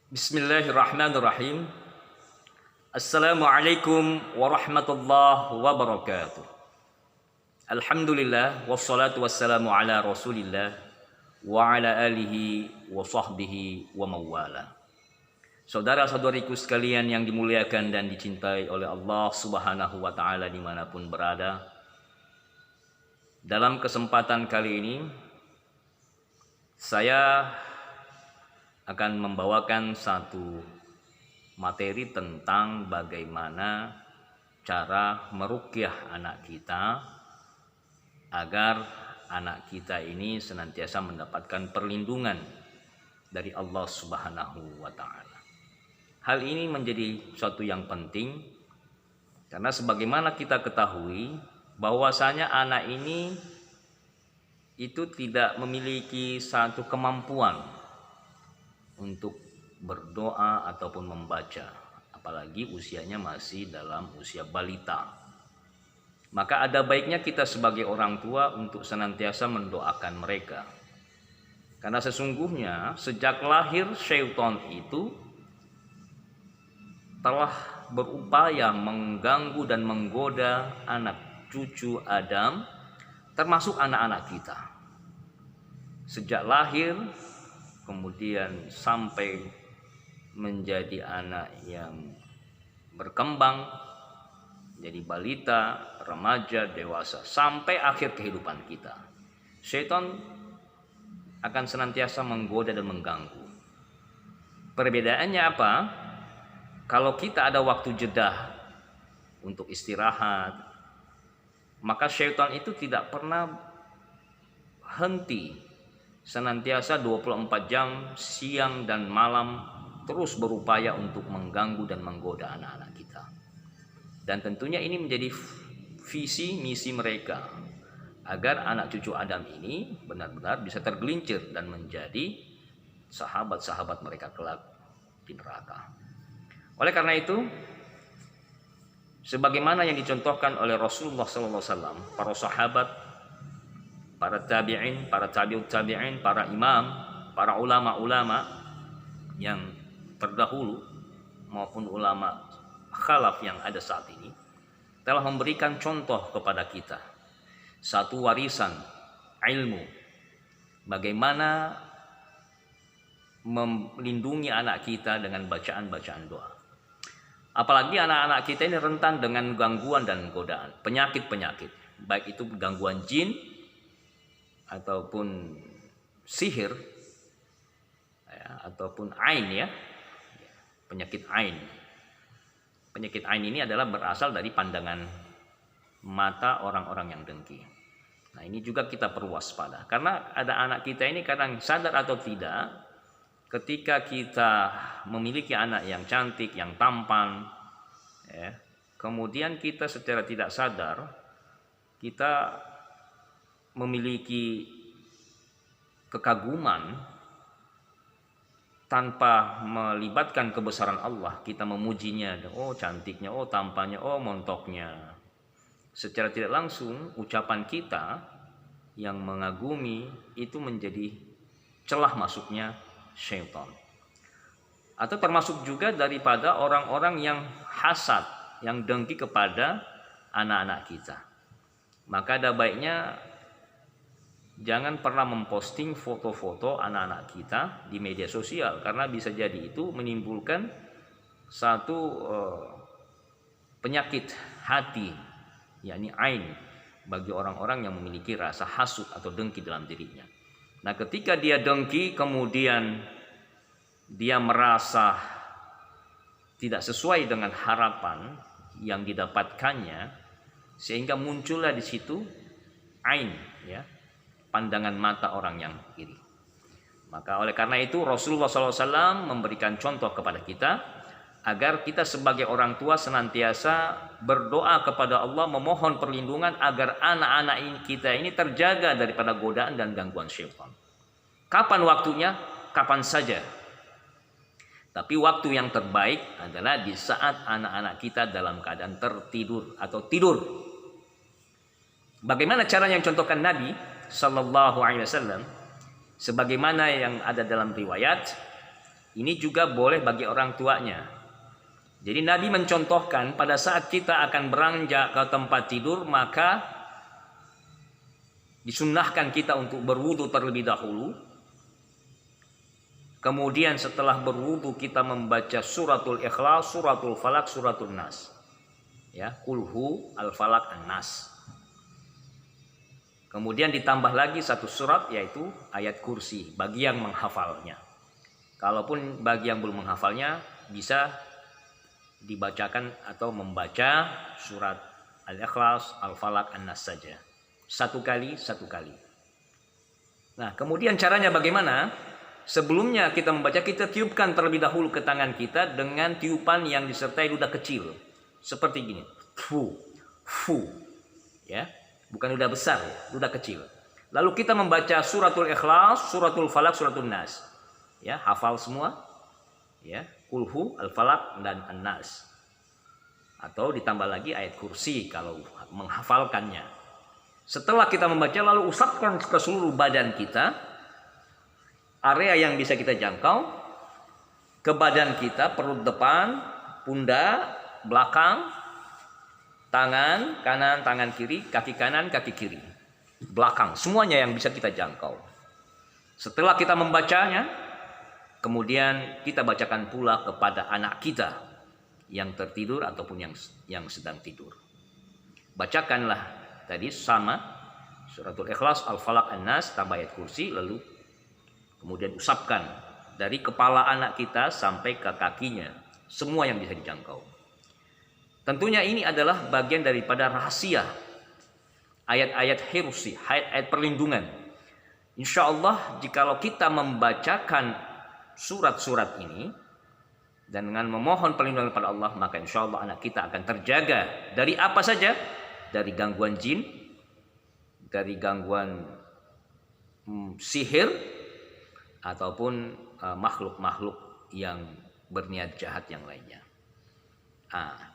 Bismillahirrahmanirrahim. Assalamualaikum warahmatullahi wabarakatuh. Alhamdulillah wassalatu wassalamu ala Rasulillah wa ala alihi wa sahbihi wa mawala. Saudara-saudariku sekalian yang dimuliakan dan dicintai oleh Allah Subhanahu wa taala dimanapun berada. Dalam kesempatan kali ini saya akan membawakan satu materi tentang bagaimana cara meruqyah anak kita agar anak kita ini senantiasa mendapatkan perlindungan dari Allah Subhanahu wa taala. Hal ini menjadi suatu yang penting karena sebagaimana kita ketahui bahwasanya anak ini itu tidak memiliki satu kemampuan untuk berdoa ataupun membaca, apalagi usianya masih dalam usia balita. Maka ada baiknya kita sebagai orang tua untuk senantiasa mendoakan mereka. Karena sesungguhnya sejak lahir syaitan itu telah berupaya mengganggu dan menggoda anak cucu Adam, termasuk anak-anak kita. Sejak lahir kemudian sampai menjadi anak yang berkembang, jadi balita, remaja, dewasa, sampai akhir kehidupan kita. Syaitan akan senantiasa menggoda dan mengganggu. Perbedaannya apa? Kalau kita ada waktu jeda untuk istirahat, maka syaitan itu tidak pernah henti, senantiasa 24 jam siang dan malam terus berupaya untuk mengganggu dan menggoda anak-anak kita. Dan tentunya ini menjadi visi misi mereka agar anak cucu Adam ini benar-benar bisa tergelincir dan menjadi sahabat-sahabat mereka kelak di neraka. Oleh karena itu, sebagaimana yang dicontohkan oleh Rasulullah SAW, para sahabat, para tabi'in, para tabi'ut tabi'in, para imam, para ulama-ulama yang terdahulu maupun ulama khalaf yang ada saat ini telah memberikan contoh kepada kita satu warisan ilmu bagaimana melindungi anak kita dengan bacaan-bacaan doa. Apalagi anak-anak kita ini rentan dengan gangguan dan godaan, penyakit-penyakit, baik itu gangguan jin ataupun sihir ya, ataupun ain ya, penyakit ain. Penyakit ain ini adalah berasal dari pandangan mata orang-orang yang dengki. Nah ini juga kita perlu waspada karena ada anak kita ini kadang sadar atau tidak, ketika kita memiliki anak yang cantik, yang tampan ya, kemudian kita secara tidak sadar kita memiliki kekaguman tanpa melibatkan kebesaran Allah. Kita memujinya, oh cantiknya, oh tampannya, oh montoknya. Secara tidak langsung ucapan kita yang mengagumi itu menjadi celah masuknya syaitan. Atau termasuk juga daripada orang-orang yang hasad, yang dengki kepada anak-anak kita. Maka ada baiknya jangan pernah memposting foto-foto anak-anak kita di media sosial karena bisa jadi itu menimbulkan satu penyakit hati, yakni ain, bagi orang-orang yang memiliki rasa hasud atau dengki dalam dirinya. Nah, ketika dia dengki kemudian dia merasa tidak sesuai dengan harapan yang didapatkannya, sehingga muncullah di situ ain ya, pandangan mata orang yang iri. Maka oleh karena itu Rasulullah SAW memberikan contoh kepada kita agar kita sebagai orang tua senantiasa berdoa kepada Allah, memohon perlindungan agar anak-anak kita ini terjaga daripada godaan dan gangguan syaitan. Kapan waktunya? Kapan saja. Tapi waktu yang terbaik adalah di saat anak-anak kita dalam keadaan tertidur atau tidur. Bagaimana cara yang contohkan Nabi Sallallahu Alaihi Wasallam? Sebagaimana yang ada dalam riwayat, Ini juga boleh bagi orang tuanya. Jadi Nabi mencontohkan pada saat kita akan beranjak ke tempat tidur, maka disunnahkan kita untuk berwudu terlebih dahulu. Kemudian setelah berwudu kita membaca suratul Ikhlas, suratul Falak, suratul Nas. Ya, Kulhu, Al-Falak, An-Nas. Kemudian ditambah lagi satu surat, yaitu ayat kursi bagi yang menghafalnya. Kalaupun bagi yang belum menghafalnya, bisa dibacakan atau membaca surat Al-Ikhlas, Al-Falak, An-Nas saja. Satu kali. Nah, kemudian caranya bagaimana? Sebelumnya kita membaca, kita tiupkan terlebih dahulu ke tangan kita dengan tiupan yang disertai ludah kecil. Seperti gini. Fu. Ya, bukan ludah besar, ludah kecil. Lalu kita membaca suratul Ikhlas, suratul Falak, suratul Nas. Ya, hafal semua. Ya, Kulhu, Al-Falak, dan An-Nas. Atau ditambah lagi ayat kursi kalau menghafalkannya. Setelah kita membaca, lalu usapkan ke seluruh badan kita, area yang bisa kita jangkau, ke badan kita, perut depan, pundak, belakang, tangan kanan, tangan kiri, kaki kanan, kaki kiri, belakang, semuanya yang bisa kita jangkau. Setelah kita membacanya, kemudian kita bacakan pula kepada anak kita yang tertidur ataupun yang sedang tidur. Bacakanlah tadi sama suratul Ikhlas, Al-Falak, An-Nas tambah ayat kursi, lalu kemudian usapkan dari kepala anak kita sampai ke kakinya, semua yang bisa dijangkau. Tentunya ini adalah bagian daripada rahasia ayat-ayat hirsi, ayat-ayat perlindungan. Insya Allah jikalau kita membacakan surat-surat ini dan dengan memohon perlindungan kepada Allah, maka insya Allah anak kita akan terjaga dari apa saja, dari gangguan jin, dari gangguan sihir, ataupun makhluk-makhluk yang berniat jahat yang lainnya.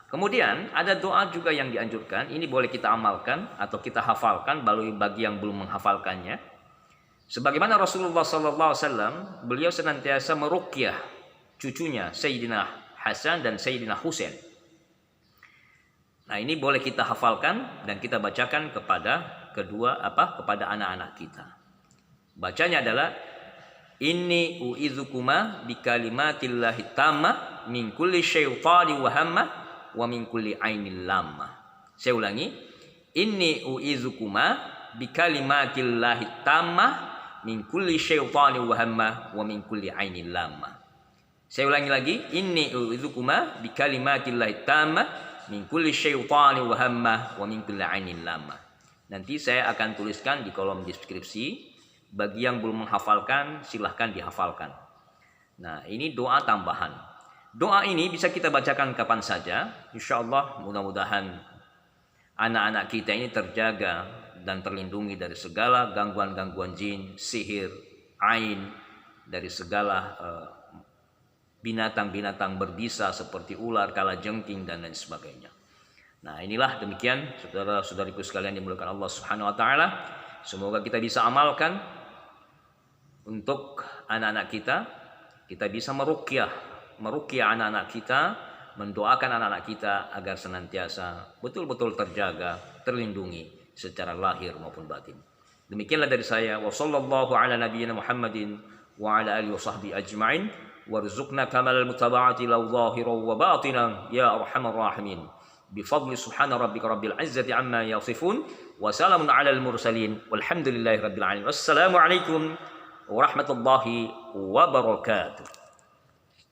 Kemudian ada doa juga yang dianjurkan. Ini boleh kita amalkan atau kita hafalkan bagi yang belum menghafalkannya. Sebagaimana Rasulullah SAW, beliau senantiasa meruqyah cucunya Sayyidina Hasan dan Sayyidina Husain. Nah, ini boleh kita hafalkan dan kita bacakan kepada kepada anak-anak kita. Bacanya adalah Inni u'idzukuma bikalimatillahi tammah min kulli syaitani wa hammah wa min kulli ainil lammah. Saya ulangi. Inni u'idzukuma bikalimatillahi tammah min kulli syaitani wa hammah wa min kulli ainil lammah. Saya ulangi lagi. Inni u'idzukuma bikalimatillahi tammah min kulli syaitani wa hammah wa min kulli ainil lammah. Nanti saya akan tuliskan di kolom deskripsi. Bagi yang belum menghafalkan, silahkan dihafalkan. Nah, ini doa tambahan. Doa ini bisa kita bacakan kapan saja. Insya Allah mudah-mudahan anak-anak kita ini terjaga dan terlindungi dari segala gangguan-gangguan jin, sihir, ain, dari segala binatang-binatang berbisa seperti ular, kalajengking, dan lain sebagainya. Nah, inilah demikian saudara-saudariku sekalian dimuliakan Allah Subhanahu wa taala. Semoga kita bisa amalkan untuk anak-anak kita bisa meruqyah anak-anak kita, mendoakan anak-anak kita agar senantiasa betul-betul terjaga, terlindungi secara lahir maupun batin. Demikianlah dari saya. Wa sallallahu ala nabiyyina Muhammadin wa ala alihi wa sahbihi ajma'in warzuqna kamal mutaba'ati law zahiran wa batinan ya arhamar rahimin. Bifadli subhana rabbika rabbil izzati amma yasifun wa salamun alal mursalin walhamdulillahi rabbil alamin. Wassalamu alaikum warahmatullahi wabarakatuh.